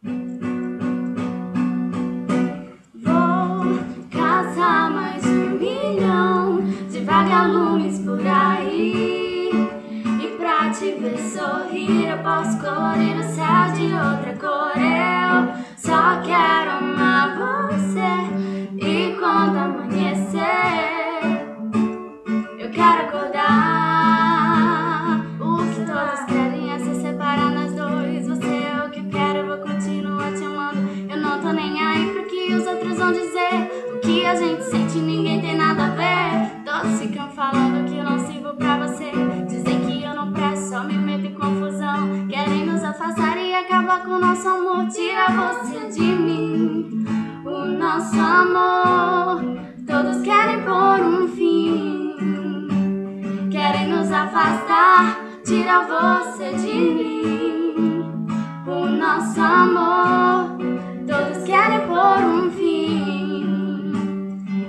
Vou caçar mais 1 milhão de vagalumes por aí, e pra te ver sorrir eu posso colorir o céu de outra cor. Eu só quero amar você, e quando amanhecer eu quero acordar. O que todos querem é se separar nós dois. Você é o que eu quero, eu vou continuar te amando. Eu não tô nem aí pro que os outros vão dizer. O que a gente sente ninguém tem nada a ver. Todos ficam falando que eu não sirvo pra você. Dizem que eu não presto, só me meto em confusão. Querem nos afastar e acabar com o nosso amor. Tira você de mim, o nosso amor. Todos querem pôr um fim, querem nos afastar. Tira você de mim, o nosso amor. Todos querem pôr um fim,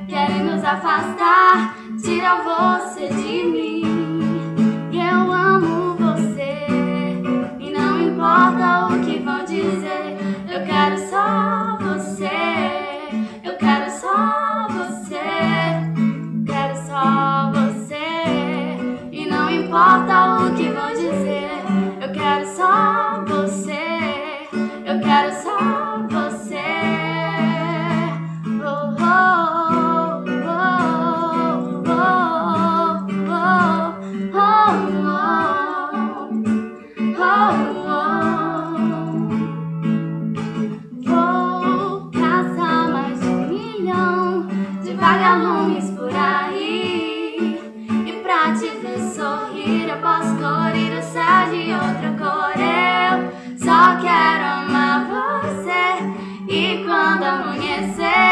querem nos afastar. Tira você de mim. Eu amo você e não importa o que vão dizer. Eu quero só você, eu quero só você, quero só você e não importa o que vão dizer. Eu quero só você, eu quero só você. Oh, oh, oh, oh, oh, oh, oh, oh, oh. Vou caçar mais 1 milhão de vagalumes por aí, e pra te ver sorrir eu posso colorir o céu de outra cor. Eu só quero amar você, e quando amanhecer